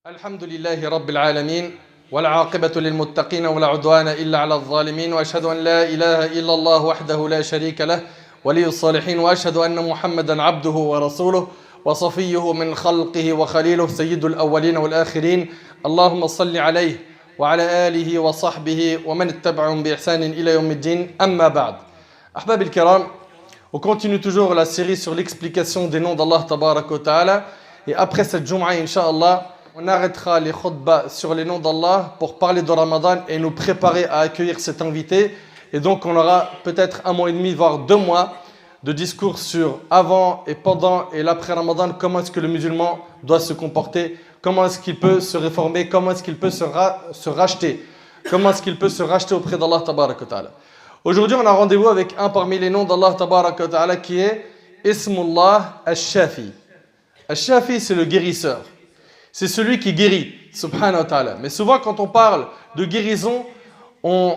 الحمد لله رب العالمين والعاقبة للمتقين ولا عدوان إلا على الظالمين وأشهد أن لا إله إلا الله وحده لا شريك له ولي الصالحين وأشهد أن محمدا عبده ورسوله وصفيه من خلقه وخليله سيد الأولين والآخرين اللهم صل عليه وعلى آله وصحبه ومن اتبعهم بإحسان إلى يوم الدين أما بعد أحباب الكرام. On continue toujours la série sur l'explication des noms d'Allah Tabarak wa Ta'ala et après cette Jum'a Inch'Allah on arrêtera les khutbas sur les noms d'Allah pour parler de Ramadan et nous préparer à accueillir cet invité. Et donc on aura peut-être 1 mois et demi, voire 2 mois de discours sur avant et pendant et l'après Ramadan, comment est-ce que le musulman doit se comporter, comment est-ce qu'il peut se réformer, comment est-ce qu'il peut se racheter, comment est-ce qu'il peut se racheter auprès d'Allah Tabarak wa Ta'ala. Aujourd'hui on a rendez-vous avec un parmi les noms d'Allah Tabarak wa Ta'ala qui est Ismullah Al-Shafi. Al-Shafi c'est le guérisseur. C'est celui qui guérit, subhanahu wa ta'ala. Mais souvent, quand on parle de guérison, on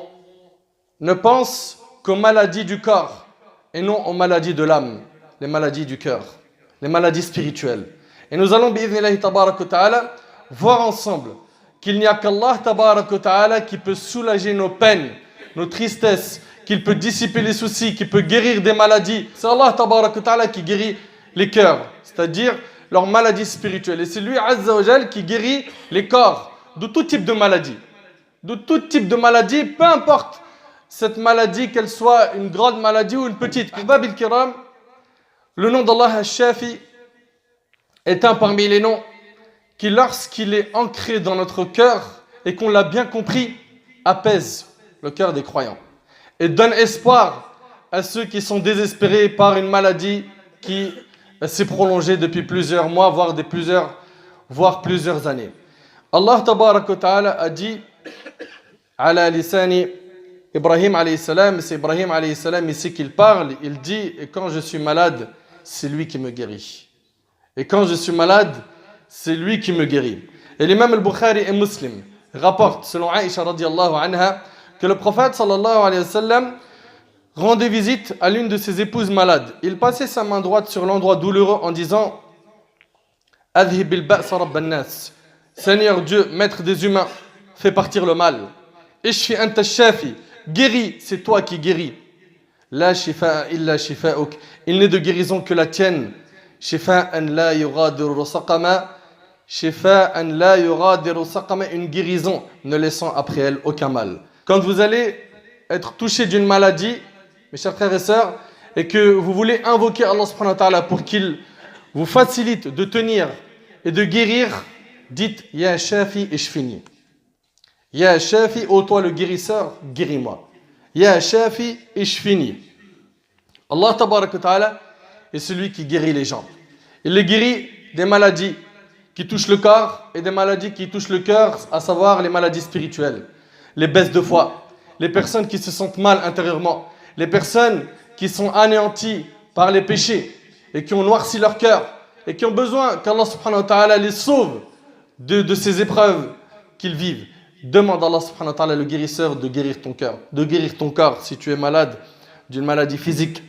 ne pense qu'aux maladies du corps et non aux maladies de l'âme, les maladies du cœur, les maladies spirituelles. Et nous allons, bi'idhnillahi tabarak wa ta'ala, voir ensemble qu'il n'y a qu'Allah tabarak wa ta'ala qui peut soulager nos peines, nos tristesses, qu'il peut dissiper les soucis, qui peut guérir des maladies. C'est Allah tabarak wa ta'ala qui guérit les cœurs, c'est-à-dire leurs maladies spirituelles. Et c'est lui, Azza wa Jal, qui guérit les corps de tout type de maladie. De tout type de maladie, peu importe cette maladie, qu'elle soit une grande maladie ou une petite. Ahbab al-Kiram, le nom d'Allah al-Shafi est un parmi les noms qui, lorsqu'il est ancré dans notre cœur et qu'on l'a bien compris, apaise le cœur des croyants et donne espoir à ceux qui sont désespérés par une maladie qui s'est prolongé depuis plusieurs mois, voire plusieurs années. Allah Tabarak wa Ta'ala a dit ala lisani Ibrahim alayhi salam, c'est Ibrahim alayhi salam ici qu'il parle, il dit et quand je suis malade, c'est lui qui me guérit. Et quand je suis malade, c'est lui qui me guérit. Et l'imam al-Bukhari et Muslim rapportent selon Aïcha radiyallahu anha que le prophète sallallahu alayhi wa sallam rendait visite à l'une de ses épouses malades. Il passait sa main droite sur l'endroit douloureux en disant Adhib al-ba'sa rabb an-nas. Seigneur Dieu, maître des humains, fais partir le mal. Ishfi anta shafi. Guéris, c'est toi qui guéris. La shifa'a illa shifa'uk. Il n'est de guérison que la tienne. Shifa'an la yughadiru saqama. Shifa'an la yughadiru saqama. Une guérison ne laissant après elle aucun mal. Quand vous allez être touché d'une maladie, mes chers frères et sœurs, et que vous voulez invoquer Allah subhanahu wa ta'ala pour qu'il vous facilite de tenir et de guérir, dites Ya Shafi ishfini. Ya Shafi, ô toi le guérisseur, guéris-moi. Ya Shafi ishfini. Allah tabarak wa ta'ala est celui qui guérit les gens. Il les guérit des maladies qui touchent le corps et des maladies qui touchent le cœur, à savoir les maladies spirituelles, les baisses de foi, les personnes qui se sentent mal intérieurement, les personnes qui sont anéanties par les péchés et qui ont noirci leur cœur et qui ont besoin qu'Allah subhanahu wa ta'ala les sauve de ces épreuves qu'ils vivent. Demande à Allah subhanahu wa ta'ala, le guérisseur, de guérir ton cœur, de guérir ton corps si tu es malade d'une maladie physique.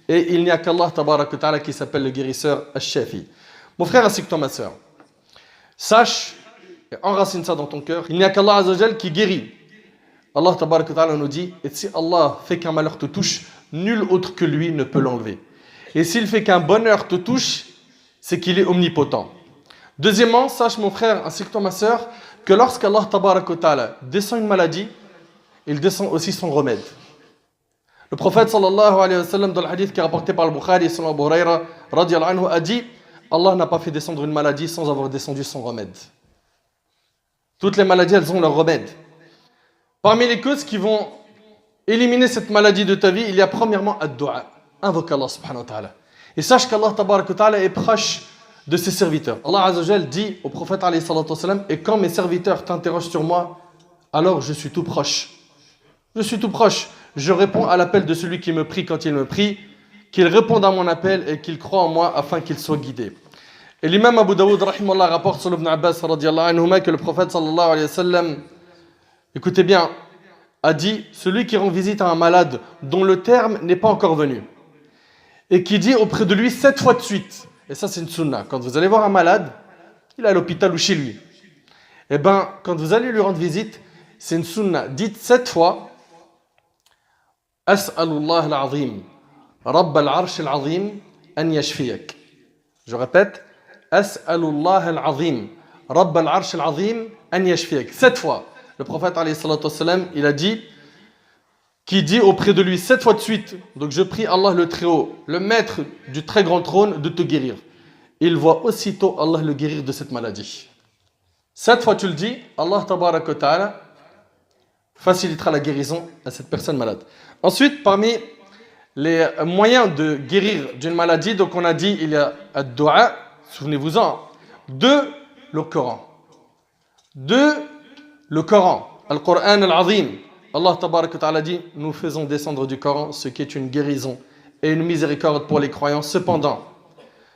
Et il n'y a qu'Allah tabarak wa ta'ala qui s'appelle le guérisseur Al-Shafi. Mon frère ainsi que toi ma soeur, sache et enracine ça dans ton cœur, il n'y a qu'Allah Azza wa Jal qui guérit. Allah Tabarak wa Ta'ala nous dit, et si Allah fait qu'un malheur te touche, nul autre que lui ne peut l'enlever. Et s'il fait qu'un bonheur te touche, c'est qu'il est omnipotent. Deuxièmement, sache mon frère ainsi que toi ma soeur, que lorsqu'Allah Tabarak wa Ta'ala descend une maladie, il descend aussi son remède. Le prophète sallallahu alayhi wa sallam dans le hadith qui est rapporté par le Bukhari selon Abu Huraira radiyallahu anhu a dit, Allah n'a pas fait descendre une maladie sans avoir descendu son remède. Toutes les maladies elles ont leur remède. Parmi les causes qui vont éliminer cette maladie de ta vie, il y a premièrement ad-du'a. Invoque Allah subhanahu wa ta'ala. Et sache qu'Allah tabarak wa ta'ala est proche de ses serviteurs. Allah Azza wa Jal dit au prophète alayhi salatu wa salam, et quand mes serviteurs t'interrogent sur moi, alors je suis tout proche. Je suis tout proche. Je réponds à l'appel de celui qui me prie quand il me prie, qu'il réponde à mon appel et qu'il croit en moi afin qu'il soit guidé. Et l'imam Abu Daoud rahimahullah rapporte sur Ibn Abbas radiyallahu anhuma que le prophète sallallahu alayhi wa sallam, écoutez bien, a dit celui qui rend visite à un malade dont le terme n'est pas encore venu et qui dit auprès de lui 7 fois de suite, et ça c'est une sunna, quand vous allez voir un malade, il est à l'hôpital ou chez lui, Eh bien, quand vous allez lui rendre visite, c'est une sunna. Dites 7 fois As'alullah al-azim, Rabb al-arsh al-azim, an yashfiyak. Je répète, As'alullah al-azim, Rabb al-arsh al-azim, an yashfiyak. 7 fois. Le prophète, alayhi salatu wassalam, il a dit, qui dit auprès de lui 7 fois de suite, donc je prie Allah le Très-Haut, le maître du très grand trône, de te guérir. Il voit aussitôt Allah le guérir de cette maladie. 7 fois tu le dis, Allah tabaraka wa ta'ala facilitera la guérison à cette personne malade. Ensuite, parmi les moyens de guérir d'une maladie, donc on a dit, il y a ad-du'a, souvenez-vous-en. 2, le Coran. 2, le Coran. Al-Qur'an al-Azim. Allah tabaraka wa ta'ala dit, nous faisons descendre du Coran ce qui est une guérison et une miséricorde pour les croyants. Cependant,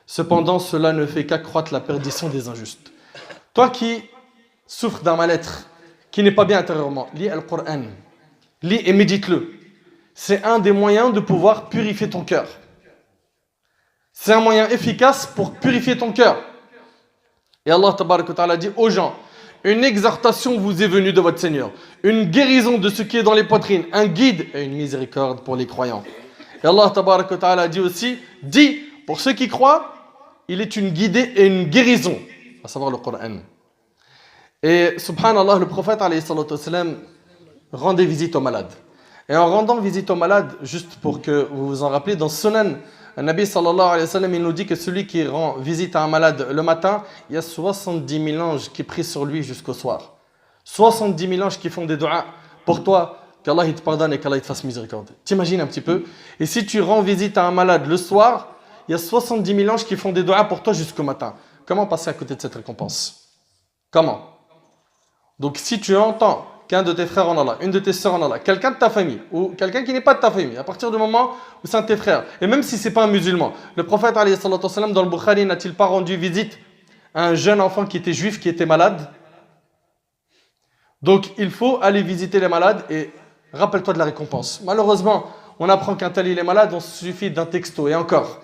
cela ne fait qu'accroître la perdition des injustes. Toi qui souffres d'un mal-être, qui n'est pas bien intérieurement, lis Al-Qur'an. Lis et médite-le. C'est un des moyens de pouvoir purifier ton cœur. C'est un moyen efficace pour purifier ton cœur. Et Allah tabaraka wa ta'ala dit aux gens, une exhortation vous est venue de votre Seigneur, une guérison de ce qui est dans les poitrines, un guide et une miséricorde pour les croyants. Et Allah tabaraka wa ta'ala dit aussi, dit, pour ceux qui croient, il est une guidée et une guérison, à savoir le Coran. Et subhanallah, le prophète alayhi salatu wassalam rendait visite aux malades. Et en rendant visite aux malades, juste pour que vous vous en rappelez, dans Sunan, le Nabi sallallahu alayhi wa sallam, il nous dit que celui qui rend visite à un malade le matin, il y a 70 000 anges qui prient sur lui jusqu'au soir. 70 000 anges qui font des du'as pour toi, qu'Allah il te pardonne et qu'Allah il te fasse miséricorde. T'imagines un petit peu? Et si tu rends visite à un malade le soir, il y a 70 000 anges qui font des du'as pour toi jusqu'au matin. Comment passer à côté de cette récompense? Comment? Donc si tu entends qu'un de tes frères en Allah, une de tes sœurs en Allah, quelqu'un de ta famille ou quelqu'un qui n'est pas de ta famille, à partir du moment où c'est un de tes frères, et même si ce n'est pas un musulman, le prophète alayhi salatu wassalam, dans le Bukhari, n'a-t-il pas rendu visite à un jeune enfant qui était juif, qui était malade? Donc il faut aller visiter les malades et rappelle-toi de la récompense. Malheureusement, on apprend qu'un tel il est malade, on suffit d'un texto, et encore,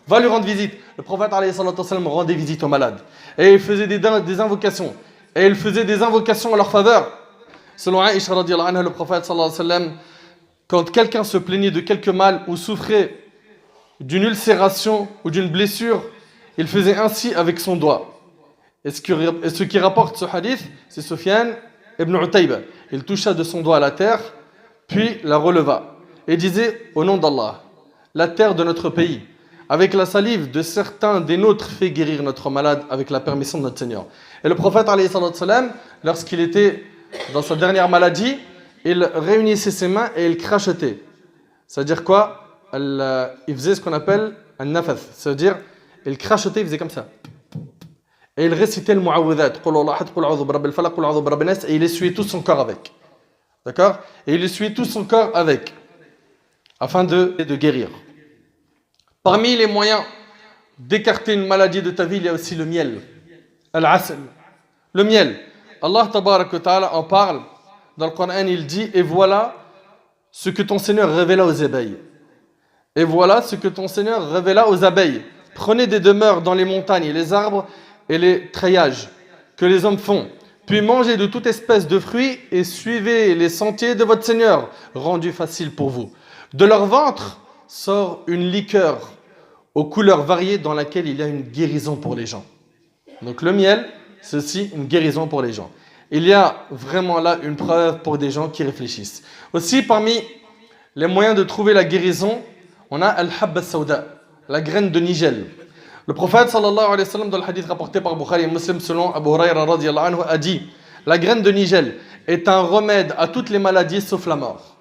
va lui rendre visite. Le prophète alayhi salatu wassalam rendait visite aux malades et il faisait des invocations. Et il faisait des invocations à leur faveur. Selon Aïcha radiyallahu anha, le prophète sallallahu alayhi wa sallam, quand quelqu'un se plaignait de quelque mal ou souffrait d'une ulcération ou d'une blessure, il faisait ainsi avec son doigt. Et ce qui rapporte ce hadith, c'est Sufyan ibn Utayba. Il toucha de son doigt à la terre, puis la releva. Et disait, au nom d'Allah, la terre de notre pays, avec la salive de certains des nôtres, fait guérir notre malade avec la permission de notre Seigneur. Et le prophète, alayhi salam, lorsqu'il était dans sa dernière maladie, il réunissait ses mains et il crachotait. C'est-à-dire quoi? Il faisait ce qu'on appelle un nafath. C'est-à-dire, il crachotait, il faisait comme ça. Et il récitait le mu'awwidhat. Et il essuyait tout son corps avec. D'accord? Et il essuyait tout son corps avec. Afin de guérir. Parmi les moyens d'écarter une maladie de ta vie, il y a aussi le miel. Al-asl. Le miel. Allah tabarak wa ta'ala en parle. Dans le Coran, il dit, et voilà ce que ton Seigneur révéla aux abeilles. Et voilà ce que ton Seigneur révéla aux abeilles. Prenez des demeures dans les montagnes, les arbres et les treillages que les hommes font. Puis mangez de toute espèce de fruits et suivez les sentiers de votre Seigneur, rendus faciles pour vous. De leur ventre sort une liqueur aux couleurs variées dans laquelle il y a une guérison pour les gens. Donc le miel, c'est aussi une guérison pour les gens. Il y a vraiment là une preuve pour des gens qui réfléchissent. Aussi, parmi les moyens de trouver la guérison, on a al-habba sauda, la graine de nigel. Le prophète sallallahu alayhi wa sallam, dans le hadith rapporté par Bukhari et Muslim selon Abu Huraira radiyallahu anhu, a dit, la graine de nigel est un remède à toutes les maladies sauf la mort.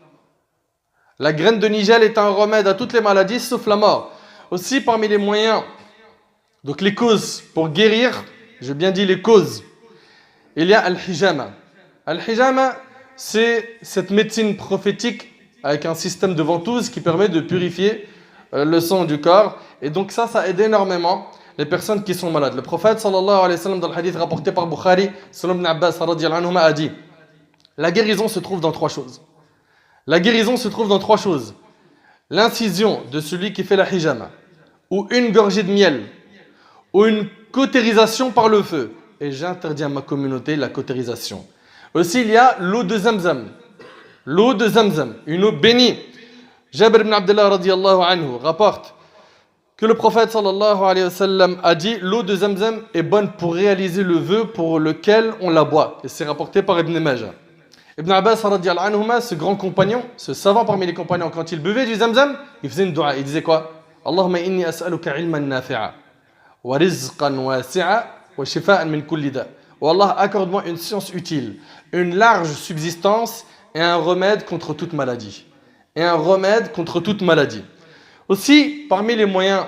La graine de nigel est un remède à toutes les maladies sauf la mort. Aussi, parmi les moyens, donc les causes pour guérir, j'ai bien dit les causes, il y a al-hijama. Al-hijama, c'est cette médecine prophétique avec un système de ventouse qui permet de purifier le sang du corps. Et donc ça aide énormément les personnes qui sont malades. Le prophète sallallahu alayhi wa sallam, dans le hadith rapporté par Bukhari, selon Ibn Abbas radiyallahu anhu, a dit, la guérison se trouve dans 3 choses. La guérison se trouve dans 3 choses. L'incision de celui qui fait la hijama, ou une gorgée de miel, ou une cautérisation par le feu, et j'interdis à ma communauté la cautérisation. Aussi, il y a l'eau de Zamzam. L'eau de Zamzam, une eau bénie. Jabir ibn Abdullah radiyallahu anhu rapporte que le prophète sallallahu alayhi wa sallam a dit l'eau de Zamzam est bonne pour réaliser le vœu pour lequel on la boit. Et c'est rapporté par Ibn Majah. Ibn Abbas radiyallahu anhuma, ce grand compagnon, ce savant parmi les compagnons, quand il buvait du Zamzam, il faisait une dua. Il disait quoi? Allahumma inni as'aluka ilman nafi'a wa rizqan wasi'a wa shifa'an min kulli da. Oh Allah, accorde-moi une science utile, une large subsistance et un remède contre toute maladie. Et un remède contre toute maladie. Aussi, parmi les moyens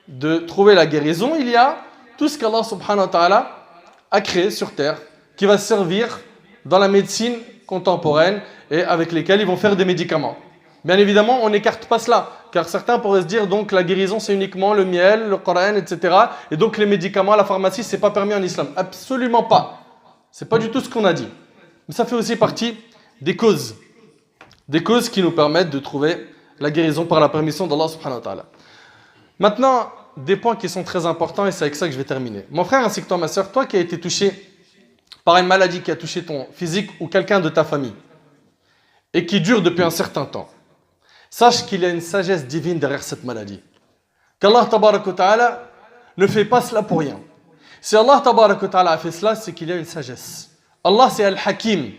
de trouver la guérison, il y a tout ce qu'Allah subhanahu wa ta'ala a créé sur terre, qui va servir dans la médecine contemporaine et avec lesquels ils vont faire des médicaments. Bien évidemment, on n'écarte pas cela, car certains pourraient se dire donc la guérison c'est uniquement le miel, le Coran, etc. Et donc les médicaments, la pharmacie, c'est pas permis en islam. Absolument pas. C'est pas du tout ce qu'on a dit. Mais ça fait aussi partie des causes qui nous permettent de trouver la guérison par la permission d'Allah subhanahu wa ta'ala. Maintenant, des points qui sont très importants et c'est avec ça que je vais terminer. Mon frère ainsi que toi, ma soeur, toi qui as été touché par une maladie qui a touché ton physique ou quelqu'un de ta famille et qui dure depuis un certain temps, sache qu'il y a une sagesse divine derrière cette maladie. Qu'Allah tabarak wa ta'ala ne fait pas cela pour rien. Si Allah tabarak wa ta'ala a fait cela, c'est qu'il y a une sagesse. Allah c'est Al-Hakim.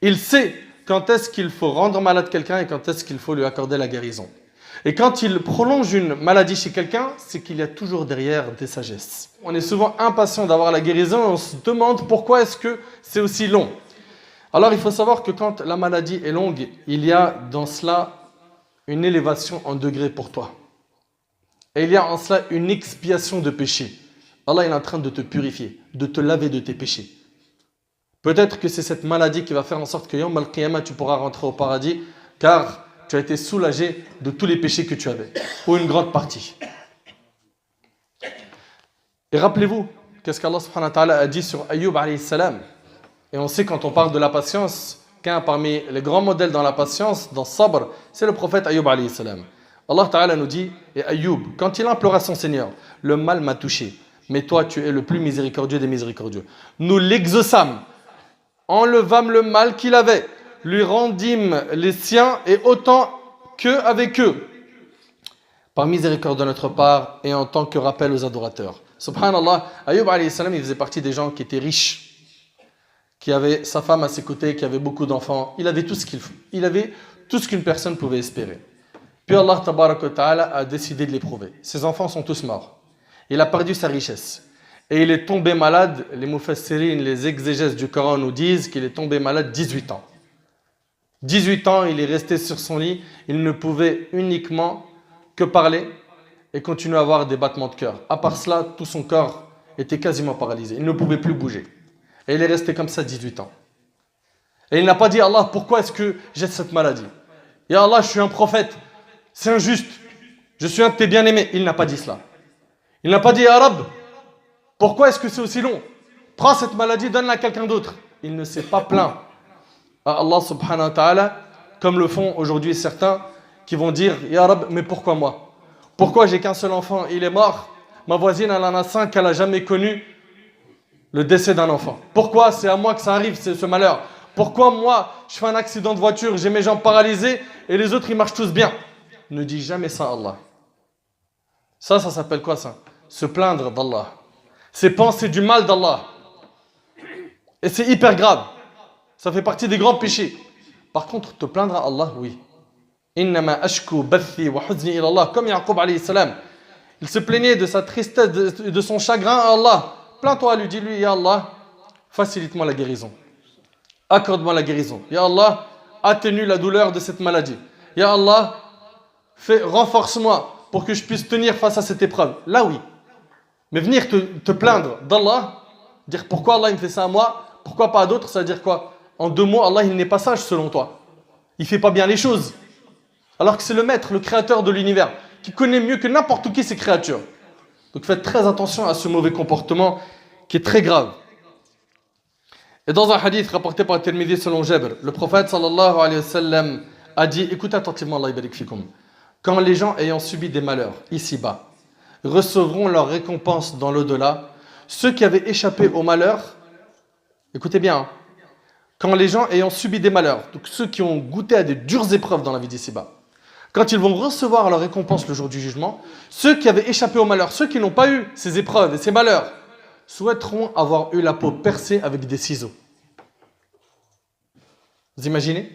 Il sait quand est-ce qu'il faut rendre malade quelqu'un et quand est-ce qu'il faut lui accorder la guérison. Et quand il prolonge une maladie chez quelqu'un, c'est qu'il y a toujours derrière des sagesses. On est souvent impatient d'avoir la guérison et on se demande pourquoi est-ce que c'est aussi long. Alors il faut savoir que quand la maladie est longue, il y a dans cela une élévation en degré pour toi. Et il y a en cela une expiation de péché. Allah est en train de te purifier, de te laver de tes péchés. Peut-être que c'est cette maladie qui va faire en sorte que Yawm al-Qiyamah, tu pourras rentrer au paradis, car tu as été soulagé de tous les péchés que tu avais, ou une grande partie. Et rappelez-vous, qu'est-ce qu'Allah subhanahu wa ta'ala a dit sur Ayyub alayhi salam. Et on sait quand on parle de la patience, qu'un parmi les grands modèles dans la patience, dans le sabr, c'est le prophète Ayyub alayhi salam. Allah ta'ala nous dit, et Ayyub, quand il implora son Seigneur, le mal m'a touché, mais toi tu es le plus miséricordieux des miséricordieux. Nous l'exaucâmes, enlevâmes le mal qu'il avait, lui rendîmes les siens et autant qu'eux avec eux, par miséricorde de notre part et en tant que rappel aux adorateurs. Subhanallah, Ayyub alayhi salam, il faisait partie des gens qui étaient riches, qui avaient sa femme à ses côtés, qui avaient beaucoup d'enfants. Il avait tout ce qu'il faut. Il avait tout ce qu'une personne pouvait espérer. Puis Allah tabarak wa ta'ala a décidé de l'éprouver. Ses enfants sont tous morts. Il a perdu sa richesse. Et il est tombé malade. Les mufassirines, les exégèses du Coran nous disent qu'il est tombé malade 18 ans. 18 ans, il est resté sur son lit. Il ne pouvait uniquement que parler et continuer à avoir des battements de cœur. À part cela, tout son corps était quasiment paralysé. Il ne pouvait plus bouger. Et il est resté comme ça 18 ans. Et il n'a pas dit, Allah, pourquoi est-ce que j'ai cette maladie? Ya Allah, je suis un prophète. C'est injuste. Je suis un de tes bien-aimés. Il n'a pas dit cela. Il n'a pas dit, Ya Rab, pourquoi est-ce que c'est aussi long? Prends cette maladie, donne-la à quelqu'un d'autre. Il ne s'est pas plaint à Allah subhanahu wa ta'ala, comme le font aujourd'hui certains qui vont dire, Ya Rab, mais pourquoi moi? Pourquoi j'ai qu'un seul enfant? Il est mort. Ma voisine, elle en a 5, elle n'a jamais connu le décès d'un enfant. Pourquoi c'est à moi que ça arrive, ce malheur? Pourquoi moi, je fais un accident de voiture, j'ai mes jambes paralysées et les autres, ils marchent tous bien? Ne dis jamais ça à Allah. Ça s'appelle quoi ça? Se plaindre d'Allah. C'est penser du mal d'Allah. Et c'est hyper grave. Ça fait partie des grands péchés. Par contre, te plaindre à Allah, oui. Innama ashku bathi wa huzni ila Allah. Comme Yaqub alayhi salam. Il se plaignait de sa tristesse, de son chagrin à Allah. Plains-toi à lui, dis-lui, Ya Allah, facilite-moi la guérison. Accorde-moi la guérison. Ya Allah, atténue la douleur de cette maladie. Ya Allah, renforce-moi pour que je puisse tenir face à cette épreuve. Là, oui. Mais venir te plaindre d'Allah, dire pourquoi Allah il me fait ça à moi, pourquoi pas à d'autres, ça veut dire quoi? En 2 mots, Allah il n'est pas sage selon toi. Il fait pas bien les choses. Alors que c'est le maître, le créateur de l'univers, qui connaît mieux que n'importe qui ses créatures. Donc faites très attention à ce mauvais comportement qui est très grave. Et dans un hadith rapporté par Tirmidhi selon Jabr, le prophète sallallahu alayhi wa sallam a dit, écoutez attentivement, Allah yabarik fikum, quand les gens ayant subi des malheurs ici-bas recevront leur récompense dans l'au-delà, ceux qui avaient échappé au malheur, écoutez bien, hein, quand les gens ayant subi des malheurs, donc ceux qui ont goûté à des dures épreuves dans la vie d'ici-bas, quand ils vont recevoir leur récompense le jour du jugement, ceux qui avaient échappé au malheur, ceux qui n'ont pas eu ces épreuves et ces malheurs, souhaiteront avoir eu la peau percée avec des ciseaux. Vous imaginez?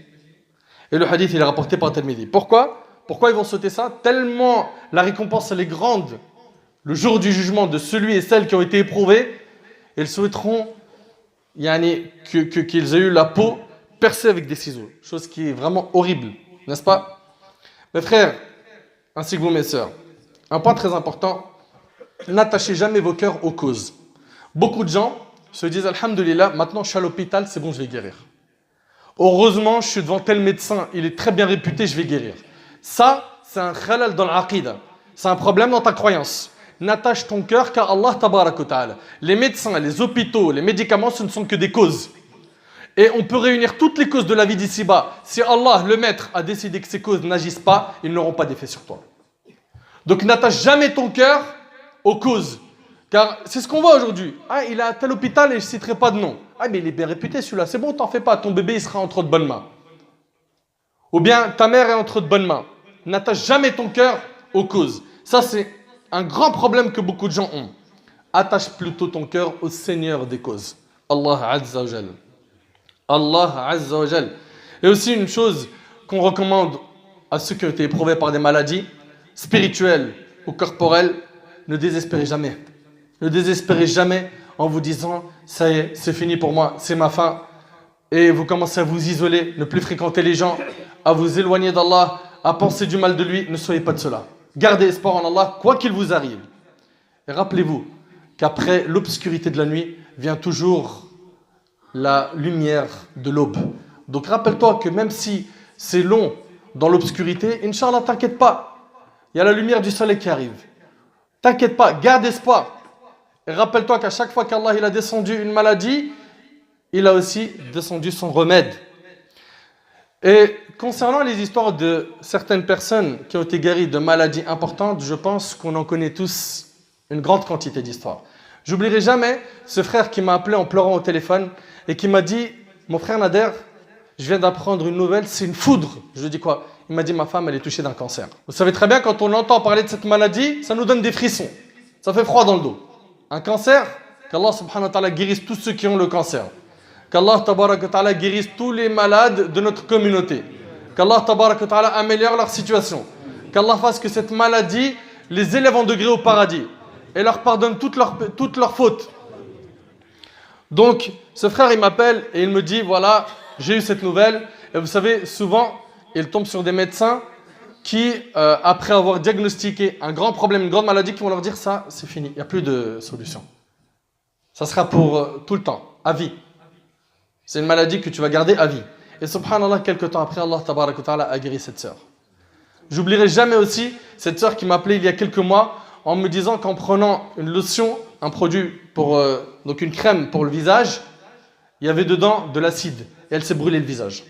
Et le hadith, il est rapporté par Tirmidhi. Pourquoi ils vont sauter ça? Tellement la récompense, elle est grande. Le jour du jugement de celui et celles qui ont été éprouvés, ils souhaiteront qu'ils aient eu la peau percée avec des ciseaux. Chose qui est vraiment horrible, n'est-ce pas? Mes frères, ainsi que vous mes sœurs, un point très important, n'attachez jamais vos cœurs aux causes. Beaucoup de gens se disent, alhamdoulilah, maintenant je suis à l'hôpital, c'est bon, je vais guérir. Heureusement, je suis devant tel médecin, il est très bien réputé, je vais guérir. Ça, c'est un khalal dans l'aqida. C'est un problème dans ta croyance. N'attache ton cœur qu'à Allah tabarak wa ta'ala. Les médecins, les hôpitaux, les médicaments, ce ne sont que des causes. Et on peut réunir toutes les causes de la vie d'ici-bas. Si Allah, le maître, a décidé que ces causes n'agissent pas, ils n'auront pas d'effet sur toi. Donc n'attache jamais ton cœur aux causes. Car c'est ce qu'on voit aujourd'hui. Ah, il est à tel hôpital et je ne citerai pas de nom. Ah, mais il est bien réputé celui-là. C'est bon, t'en fais pas. Ton bébé, il sera entre de bonnes mains. Ou bien ta mère est entre de bonnes mains. N'attache jamais ton cœur aux causes. Ça, c'est un grand problème que beaucoup de gens ont. Attache plutôt ton cœur au Seigneur des causes. Allah Azza wa Jal. Allah Azza wa Jal. Et aussi une chose qu'on recommande à ceux qui ont été éprouvés par des maladies spirituelles ou corporelles, ne désespérez jamais. Ne désespérez jamais en vous disant « ça y est, c'est fini pour moi, c'est ma fin ». Et vous commencez à vous isoler, ne plus fréquenter les gens, à vous éloigner d'Allah, à penser du mal de lui. Ne soyez pas de cela. Gardez espoir en Allah, quoi qu'il vous arrive. Et rappelez-vous qu'après l'obscurité de la nuit vient toujours la lumière de l'aube. Donc rappelle-toi que même si c'est long dans l'obscurité, Inch'Allah, t'inquiète pas. Il y a la lumière du soleil qui arrive. T'inquiète pas, garde espoir. Et rappelle-toi qu'à chaque fois qu'Allah il a descendu une maladie, il a aussi descendu son remède. Et concernant les histoires de certaines personnes qui ont été guéries de maladies importantes, je pense qu'on en connaît tous une grande quantité d'histoires. J'oublierai jamais ce frère qui m'a appelé en pleurant au téléphone et qui m'a dit « Mon frère Nader, je viens d'apprendre une nouvelle, c'est une foudre. » Je lui ai dit quoi? Il m'a dit « Ma femme, elle est touchée d'un cancer. » Vous savez très bien, quand on entend parler de cette maladie, ça nous donne des frissons. Ça fait froid dans le dos. Un cancer, qu'Allah subhanahu wa ta'ala guérisse tous ceux qui ont le cancer. Qu'Allah tabarak wa ta'ala guérisse tous les malades de notre communauté. Qu'Allah tabarak wa ta'ala améliore leur situation. Qu'Allah fasse que cette maladie les élève en degré au paradis et leur pardonne toutes leurs fautes. Donc, ce frère, il m'appelle et il me dit, voilà, j'ai eu cette nouvelle. Et vous savez, souvent, il tombe sur des médecins qui, après avoir diagnostiqué un grand problème, une grande maladie, qui vont leur dire, ça, c'est fini, il n'y a plus de solution. Ça sera pour tout le temps, à vie. C'est une maladie que tu vas garder à vie. Et subhanallah, quelques temps après, Allah tabarak wa ta'ala a guéri cette sœur. J'oublierai jamais aussi cette sœur qui m'a appelé il y a quelques mois en me disant qu'en prenant une lotion, un produit pour donc une crème pour le visage, il y avait dedans de l'acide et elle s'est brûlée le visage.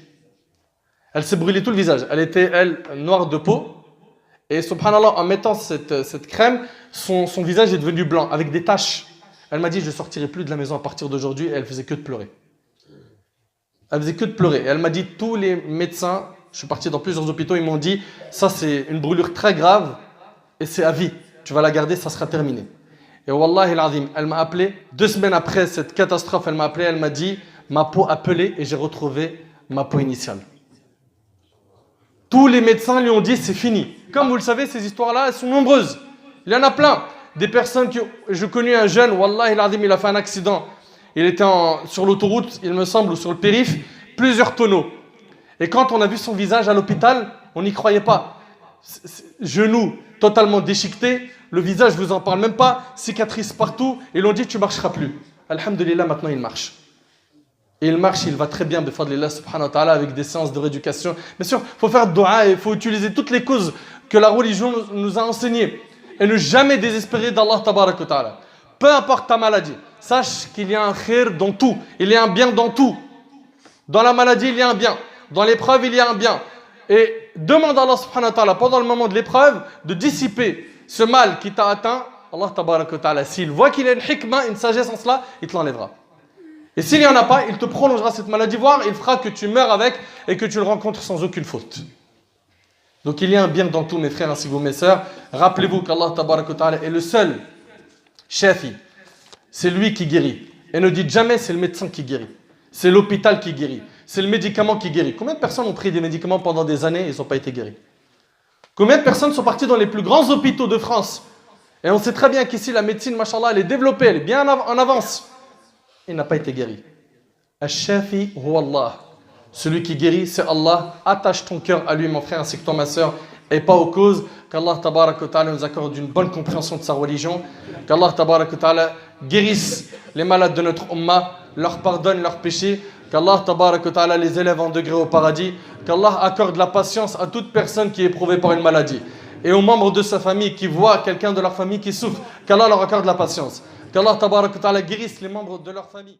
Elle s'est brûlée tout le visage. Elle était, elle, noire de peau. Et subhanallah, en mettant cette crème, son visage est devenu blanc avec des taches. Elle m'a dit, je ne sortirai plus de la maison à partir d'aujourd'hui. Et elle faisait que de pleurer. Elle faisait que de pleurer. Et elle m'a dit, tous les médecins, je suis parti dans plusieurs hôpitaux, ils m'ont dit, ça c'est une brûlure très grave et c'est à vie. Tu vas la garder, ça sera terminé. Et wallahi al-azim, elle m'a appelé, 2 semaines après cette catastrophe, elle m'a appelé, elle m'a dit, ma peau a pelé et j'ai retrouvé ma peau initiale. Tous les médecins lui ont dit, c'est fini. Comme vous le savez, ces histoires-là, elles sont nombreuses. Il y en a plein. Des personnes qui... Je connais un jeune, wallahi al-azim, il a fait un accident. Il était sur l'autoroute, il me semble, ou sur le périph', plusieurs tonneaux. Et quand on a vu son visage à l'hôpital, on n'y croyait pas. Genoux totalement déchiquetés, le visage, je vous en parle même pas, cicatrices partout, et l'on dit tu marcheras plus. Alhamdulillah, maintenant il marche. Et il marche, il va très bien, bifadlillah subhanahu wa ta'ala, avec des séances de rééducation. Bien sûr, il faut faire dua et il faut utiliser toutes les causes que la religion nous a enseignées. Et ne jamais désespérer d'Allah tabarak wa ta'ala. Peu importe ta maladie, sache qu'il y a un khir dans tout, il y a un bien dans tout. Dans la maladie, il y a un bien. Dans l'épreuve, il y a un bien. Et demande à Allah subhanahu wa ta'ala, pendant le moment de l'épreuve, de dissiper ce mal qui t'a atteint Allah tabarak wa ta'ala, s'il voit qu'il y a une hikmah, une sagesse en cela, il te l'enlèvera. Et s'il n'y en a pas, il te prolongera cette maladie, voire il fera que tu meurs avec et que tu le rencontres sans aucune faute. Donc il y a un bien dans tout, mes frères ainsi que vous, mes sœurs. Rappelez-vous qu'Allah tabarak wa ta'ala est le seul Shafi. C'est lui qui guérit. Et ne dites jamais c'est le médecin qui guérit. C'est l'hôpital qui guérit. C'est le médicament qui guérit. Combien de personnes ont pris des médicaments pendant des années et ils n'ont pas été guéris? Combien de personnes sont parties dans les plus grands hôpitaux de France? Et on sait très bien qu'ici la médecine, mashallah, elle est développée, elle est bien en avance. Il n'a pas été guéri. Ash-Shafi huwa Allah. Celui qui guérit, c'est Allah. Attache ton cœur à lui, mon frère, ainsi que toi, ma sœur, et pas aux causes. Qu'Allah tabarak wa ta'ala nous accorde une bonne compréhension de sa religion. Qu'Allah tabarak wa ta'ala guérisse les malades de notre ummah, leur pardonne leurs péchés. Qu'Allah tabarak wa ta'ala les élève en degré au paradis. Qu'Allah accorde la patience à toute personne qui est éprouvée par une maladie. Et aux membres de sa famille qui voient quelqu'un de leur famille qui souffre, qu'Allah leur accorde la patience. Qu'Allah tabarak wa ta'ala guérisse les membres de leur famille.